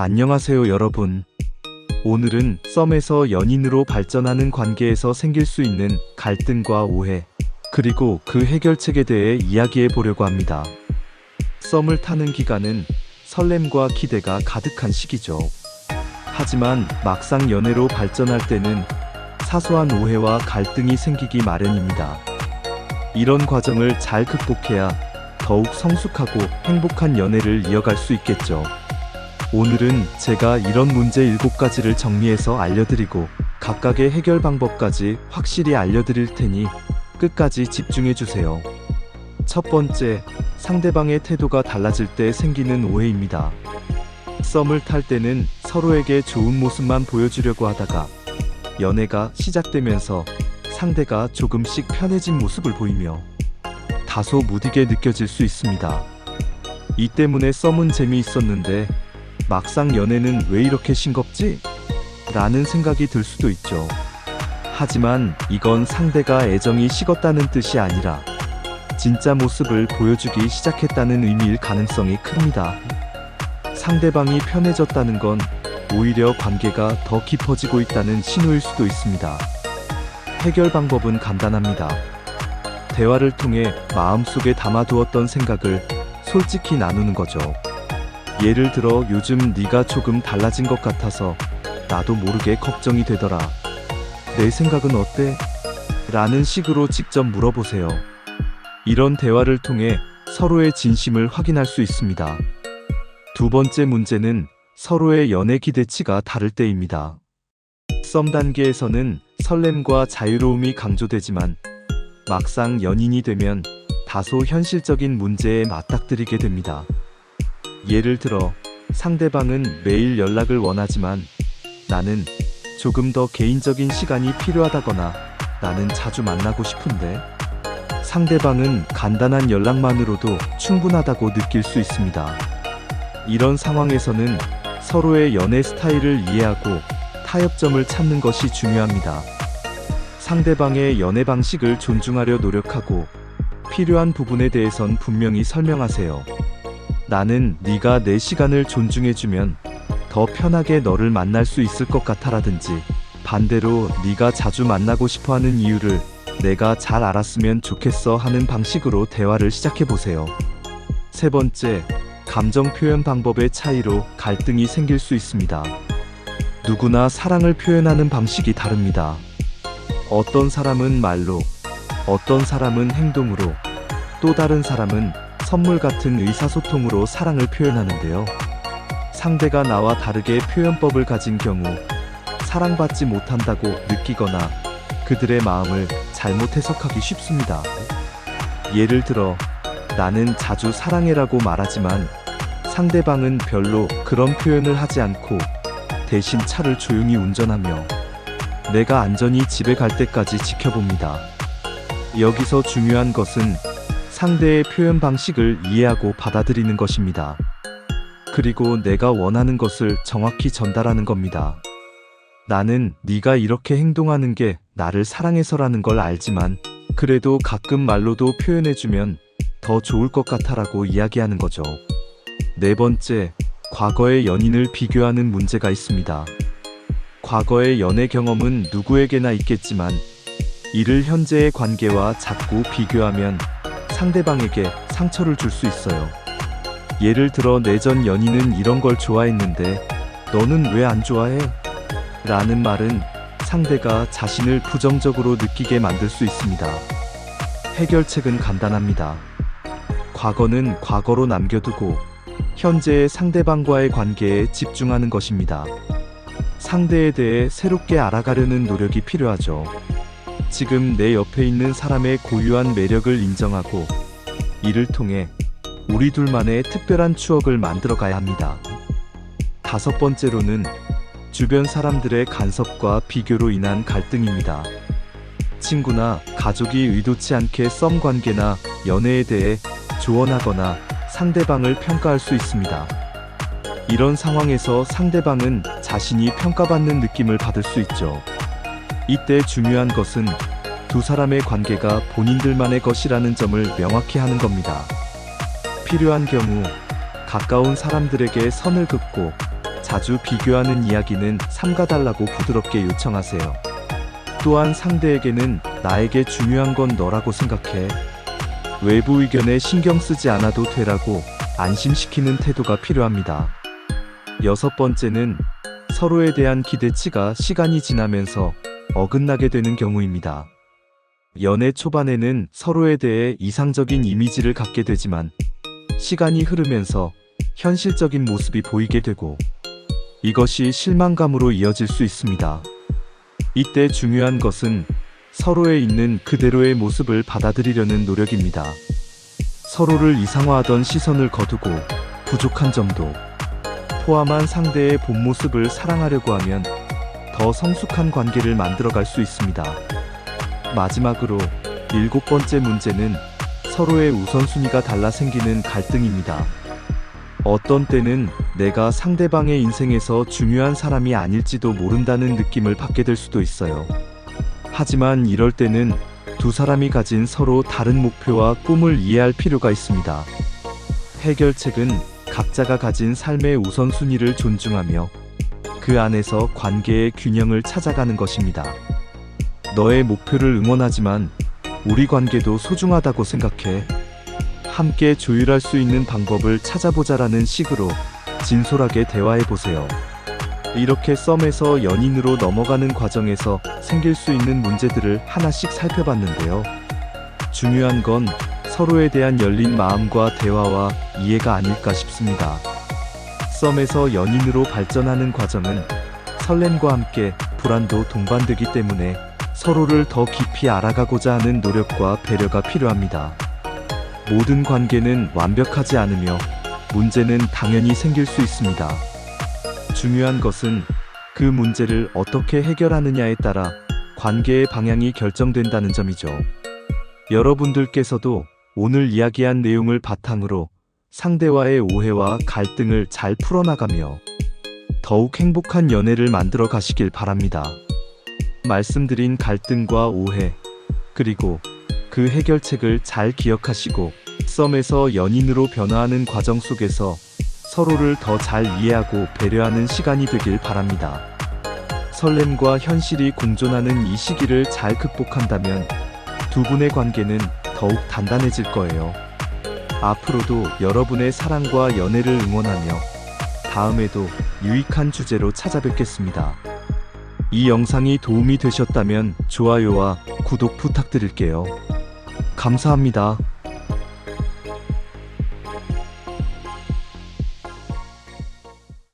안녕하세요 여러분. 오늘은 썸에서 연인으로 발전하는 관계에서 생길 수 있는 갈등과 오해, 그리고 그 해결책에 대해 이야기해 보려고 합니다. 썸을 타는 기간은 설렘과 기대가 가득한 시기죠. 하지만 막상 연애로 발전할 때는 사소한 오해와 갈등이 생기기 마련입니다. 이런 과정을 잘 극복해야 더욱 성숙하고 행복한 연애를 이어갈 수 있겠죠. 오늘은 제가 이런 문제 7가지를 정리해서 알려드리고 각각의 해결 방법까지 확실히 알려드릴 테니 끝까지 집중해주세요. 첫 번째, 상대방의 태도가 달라질 때 생기는 오해입니다. 썸을 탈 때는 서로에게 좋은 모습만 보여주려고 하다가 연애가 시작되면서 상대가 조금씩 편해진 모습을 보이며 다소 무디게 느껴질 수 있습니다. 이 때문에 썸은 재미있었는데 막상 연애는 왜 이렇게 싱겁지? 라는 생각이 들 수도 있죠. 하지만 이건 상대가 애정이 식었다는 뜻이 아니라 진짜 모습을 보여주기 시작했다는 의미일 가능성이 큽니다. 상대방이 편해졌다는 건 오히려 관계가 더 깊어지고 있다는 신호일 수도 있습니다. 해결 방법은 간단합니다. 대화를 통해 마음속에 담아두었던 생각을 솔직히 나누는 거죠. 예를 들어 요즘 네가 조금 달라진 것 같아서 나도 모르게 걱정이 되더라. 내 생각은 어때? 라는 식으로 직접 물어보세요. 이런 대화를 통해 서로의 진심을 확인할 수 있습니다. 두 번째 문제는 서로의 연애 기대치가 다를 때입니다. 썸 단계에서는 설렘과 자유로움이 강조되지만 막상 연인이 되면 다소 현실적인 문제에 맞닥뜨리게 됩니다. 예를 들어 상대방은 매일 연락을 원하지만 나는 조금 더 개인적인 시간이 필요하다거나 나는 자주 만나고 싶은데 상대방은 간단한 연락만으로도 충분하다고 느낄 수 있습니다. 이런 상황에서는 서로의 연애 스타일을 이해하고 타협점을 찾는 것이 중요합니다. 상대방의 연애 방식을 존중하려 노력하고 필요한 부분에 대해선 분명히 설명하세요. 나는 네가 내 시간을 존중해주면 더 편하게 너를 만날 수 있을 것 같아라든지 반대로 네가 자주 만나고 싶어하는 이유를 내가 잘 알았으면 좋겠어 하는 방식으로 대화를 시작해보세요. 세 번째, 감정 표현 방법의 차이로 갈등이 생길 수 있습니다. 누구나 사랑을 표현하는 방식이 다릅니다. 어떤 사람은 말로, 어떤 사람은 행동으로, 또 다른 사람은 선물 같은 의사소통으로 사랑을 표현하는데요. 상대가 나와 다르게 표현법을 가진 경우 사랑받지 못한다고 느끼거나 그들의 마음을 잘못 해석하기 쉽습니다. 예를 들어 나는 자주 사랑해라고 말하지만 상대방은 별로 그런 표현을 하지 않고 대신 차를 조용히 운전하며 내가 안전히 집에 갈 때까지 지켜봅니다. 여기서 중요한 것은 상대의 표현 방식을 이해하고 받아들이는 것입니다. 그리고 내가 원하는 것을 정확히 전달하는 겁니다. 나는 네가 이렇게 행동하는 게 나를 사랑해서라는 걸 알지만 그래도 가끔 말로도 표현해주면 더 좋을 것 같아라고 이야기하는 거죠. 네 번째, 과거의 연인을 비교하는 문제가 있습니다. 과거의 연애 경험은 누구에게나 있겠지만 이를 현재의 관계와 자꾸 비교하면 상대방에게 상처를 줄 수 있어요. 예를 들어 내 전 연인은 이런 걸 좋아했는데 너는 왜 안 좋아해? 라는 말은 상대가 자신을 부정적으로 느끼게 만들 수 있습니다. 해결책은 간단합니다. 과거는 과거로 남겨두고 현재의 상대방과의 관계에 집중하는 것입니다. 상대에 대해 새롭게 알아가려는 노력이 필요하죠. 지금 내 옆에 있는 사람의 고유한 매력을 인정하고 이를 통해 우리 둘만의 특별한 추억을 만들어 가야 합니다. 다섯 번째로는 주변 사람들의 간섭과 비교로 인한 갈등입니다. 친구나 가족이 의도치 않게 썸 관계나 연애에 대해 조언하거나 상대방을 평가할 수 있습니다. 이런 상황에서 상대방은 자신이 평가받는 느낌을 받을 수 있죠. 이때 중요한 것은 두 사람의 관계가 본인들만의 것이라는 점을 명확히 하는 겁니다. 필요한 경우 가까운 사람들에게 선을 긋고 자주 비교하는 이야기는 삼가달라고 부드럽게 요청하세요. 또한 상대에게는 나에게 중요한 건 너라고 생각해. 외부 의견에 신경 쓰지 않아도 되라고 안심시키는 태도가 필요합니다. 여섯 번째는 서로에 대한 기대치가 시간이 지나면서 어긋나게 되는 경우입니다. 연애 초반에는 서로에 대해 이상적인 이미지를 갖게 되지만 시간이 흐르면서 현실적인 모습이 보이게 되고 이것이 실망감으로 이어질 수 있습니다. 이때 중요한 것은 서로에 있는 그대로의 모습을 받아들이려는 노력입니다. 서로를 이상화하던 시선을 거두고 부족한 점도 포함한 상대의 본 모습을 사랑하려고 하면 더 성숙한 관계를 만들어갈 수 있습니다. 마지막으로 일곱 번째 문제는 서로의 우선순위가 달라 생기는 갈등입니다. 어떤 때는 내가 상대방의 인생에서 중요한 사람이 아닐지도 모른다는 느낌을 받게 될 수도 있어요. 하지만 이럴 때는 두 사람이 가진 서로 다른 목표와 꿈을 이해할 필요가 있습니다. 해결책은 각자가 가진 삶의 우선순위를 존중하며 그 안에서 관계의 균형을 찾아가는 것입니다. 너의 목표를 응원하지만 우리 관계도 소중하다고 생각해. 함께 조율할 수 있는 방법을 찾아보자라는 식으로 진솔하게 대화해보세요. 이렇게 썸에서 연인으로 넘어가는 과정에서 생길 수 있는 문제들을 하나씩 살펴봤는데요. 중요한 건 서로에 대한 열린 마음과 대화와 이해가 아닐까 싶습니다. 썸에서 연인으로 발전하는 과정은 설렘과 함께 불안도 동반되기 때문에 서로를 더 깊이 알아가고자 하는 노력과 배려가 필요합니다. 모든 관계는 완벽하지 않으며 문제는 당연히 생길 수 있습니다. 중요한 것은 그 문제를 어떻게 해결하느냐에 따라 관계의 방향이 결정된다는 점이죠. 여러분들께서도 오늘 이야기한 내용을 바탕으로 상대와의 오해와 갈등을 잘 풀어나가며 더욱 행복한 연애를 만들어 가시길 바랍니다. 말씀드린 갈등과 오해, 그리고 그 해결책을 잘 기억하시고 썸에서 연인으로 변화하는 과정 속에서 서로를 더 잘 이해하고 배려하는 시간이 되길 바랍니다. 설렘과 현실이 공존하는 이 시기를 잘 극복한다면 두 분의 관계는 더욱 단단해질 거예요. 앞으로도 여러분의 사랑과 연애를 응원하며 다음에도 유익한 주제로 찾아뵙겠습니다. 이 영상이 도움이 되셨다면 좋아요와 구독 부탁드릴게요. 감사합니다.